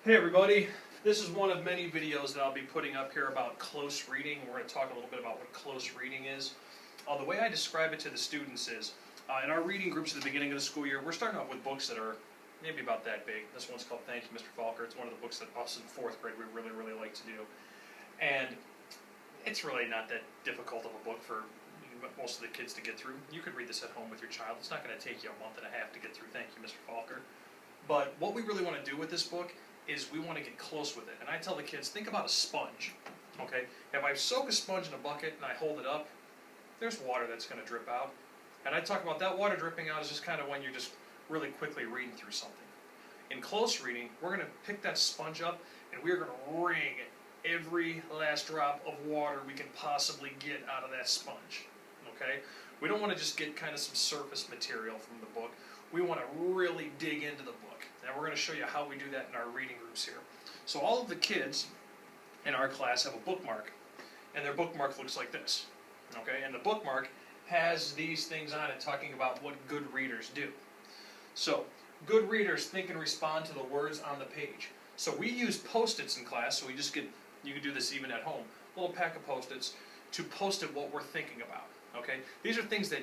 Hey everybody, this is one of many videos that I'll be putting up here about close reading. We're going to talk a little bit about what close reading is. The way I describe it to the students is, in our reading groups at the beginning of the school year, we're starting off with books that are maybe about that big. This one's called Thank You, Mr. Falker. It's one of the books that us in 4th grade we really like to do. And it's really not that difficult of a book for most of the kids to get through. You could read this at home with your child. It's not going to take you a month and a half to get through Thank You, Mr. Falker. But what we really want to do with this book is we want to get close with it. And I tell the kids, think about a sponge, okay? If I soak a sponge in a bucket and I hold it up, there's water that's going to drip out. And I talk about that water dripping out is just kind of when you're just really quickly reading through something. In close reading, we're going to pick that sponge up and we're going to wring every last drop of water we can possibly get out of that sponge, okay? We don't want to just get kind of some surface material from the book. We want to really dig into the book. And we're going to show you how we do that in our reading groups here. So all of the kids in our class have a bookmark, and their bookmark looks like this, okay? And the bookmark has these things on it talking about what good readers do. So good readers think and respond to the words on the page. So we use Post-its in class, so we just get, you can do this even at home, a little pack of Post-its to post-it what we're thinking about, okay? These are things that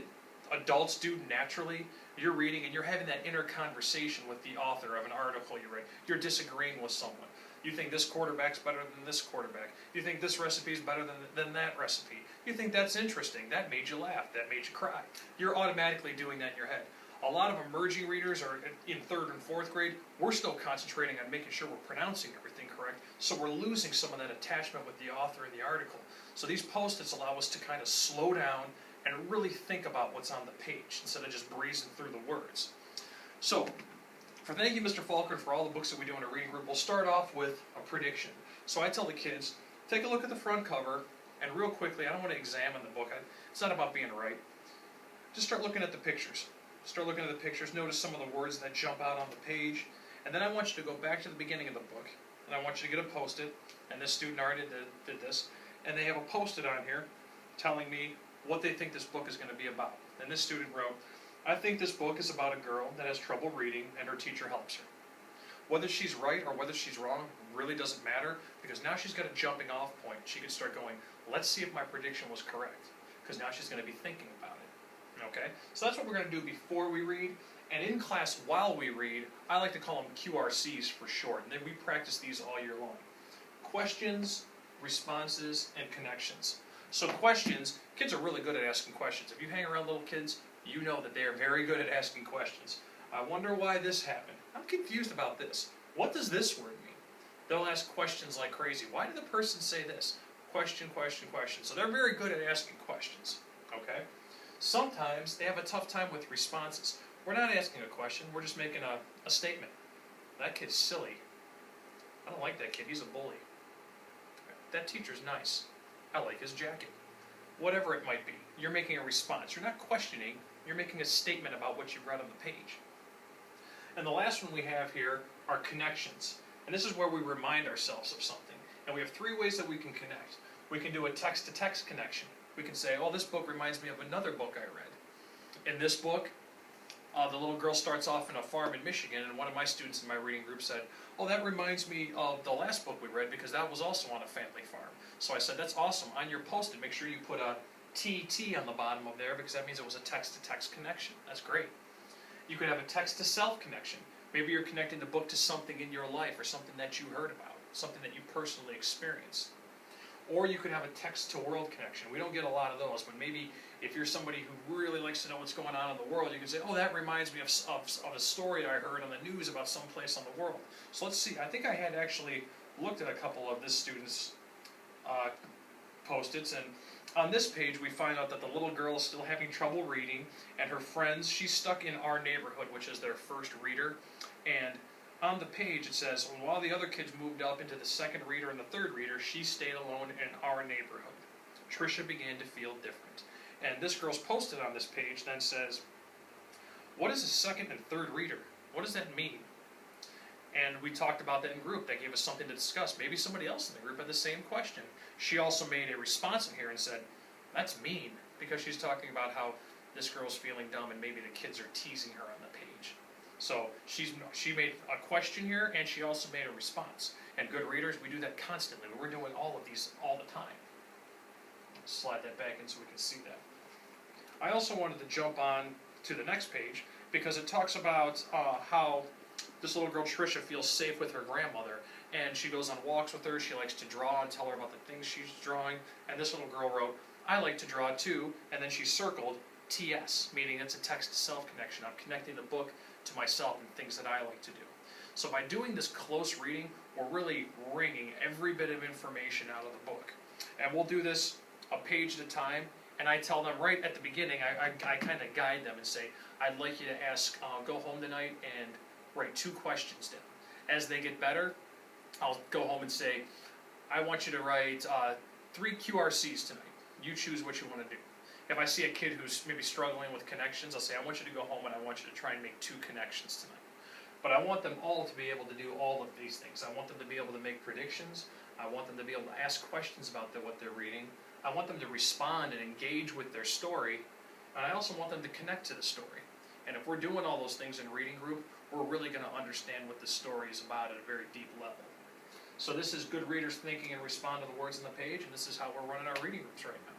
adults do naturally. You're reading and you're having that inner conversation with the author of an article you read. You're disagreeing with someone. You think this quarterback's better than this quarterback. You think this recipe is better than that recipe. You think that's interesting. That made you laugh. That made you cry. You're automatically doing that in your head. A lot of emerging readers are in 3rd and 4th grade. We're still concentrating on making sure we're pronouncing everything correct. So we're losing some of that attachment with the author and the article. So these Post-its allow us to kind of slow down and really think about what's on the page instead of just breezing through the words. So, for Thank You, Mr. Falker, and for all the books that we do in a reading group, we'll start off with a prediction. So I tell the kids, take a look at the front cover, and real quickly, I don't want to examine the book. It's not about being right. Just start looking at the pictures. Start looking at the pictures, notice some of the words that jump out on the page, and then I want you to go back to the beginning of the book, and I want you to get a Post-it, and this student already did this, and they have a Post-it on here telling me what they think this book is going to be about. And this student wrote, I think this book is about a girl that has trouble reading and her teacher helps her. Whether she's right or whether she's wrong really doesn't matter, because now she's got a jumping off point. She can start going, let's see if my prediction was correct, because now she's going to be thinking about it. Okay? So that's what we're going to do before we read. And in class while we read, I like to call them QRCs for short. And then we practice these all year long. Questions, responses, and connections. So questions, kids are really good at asking questions. If you hang around little kids, you know that they are very good at asking questions. I wonder why this happened. I'm confused about this. What does this word mean? They'll ask questions like crazy. Why did the person say this? Question, question, question. So they're very good at asking questions, okay? Sometimes they have a tough time with responses. We're not asking a question, we're just making a statement. That kid's silly. I don't like that kid, he's a bully. That teacher's nice. I like his jacket. Whatever it might be, you're making a response. You're not questioning, you're making a statement about what you've read on the page. And the last one we have here are connections. And this is where we remind ourselves of something. And we have 3 ways that we can connect. We can do a text-to-text connection. We can say, oh, this book reminds me of another book I read. In this book, the little girl starts off in a farm in Michigan, and one of my students in my reading group said, oh, that reminds me of the last book we read because that was also on a family farm. So I said, that's awesome. On your Post-it, make sure you put a TT on the bottom of there because that means it was a text-to-text connection. That's great. You could have a text-to-self connection. Maybe you're connecting the book to something in your life or something that you heard about, something that you personally experienced. Or you could have a text-to-world connection. We don't get a lot of those, but maybe if you're somebody who really likes to know what's going on in the world, you can say, oh, that reminds me of a story I heard on the news about some place on the world. So let's see. I think I had actually looked at a couple of this student's Post-its, and on this page we find out that the little girl is still having trouble reading, and her friends, she's stuck in our neighborhood, which is their first reader, and on the page it says, while the other kids moved up into the second reader and the third reader, she stayed alone in our neighborhood. Trisha began to feel different. And this girl's Post-it on this page then says, what is a second and third reader? What does that mean? And we talked about that in group. That gave us something to discuss. Maybe somebody else in the group had the same question. She also made a response in here and said, that's mean, because she's talking about how this girl's feeling dumb and maybe the kids are teasing her on the page. So she made a question here, and she also made a response. And good readers, we do that constantly. We're doing all of these all the time. Slide that back in so we can see that. I also wanted to jump on to the next page because it talks about how this little girl Trisha feels safe with her grandmother, and she goes on walks with her. She likes to draw and tell her about the things she's drawing. And this little girl wrote, "I like to draw too," and then she circled TS, meaning it's a text-to-self connection. I'm connecting the book to myself and things that I like to do. So by doing this close reading, we're really wringing every bit of information out of the book. And we'll do this a page at a time, and I tell them right at the beginning, I kind of guide them and say, I'd like you to ask, go home tonight and write 2 questions down. As they get better, I'll go home and say, I want you to write 3 QRCs tonight. You choose what you want to do. If I see a kid who's maybe struggling with connections, I'll say, I want you to go home and I want you to try and make 2 connections tonight. But I want them all to be able to do all of these things. I want them to be able to make predictions. I want them to be able to ask questions about what they're reading. I want them to respond and engage with their story. And I also want them to connect to the story. And if we're doing all those things in reading group, we're really going to understand what the story is about at a very deep level. So this is good readers thinking and respond to the words on the page, and this is how we're running our reading groups right now.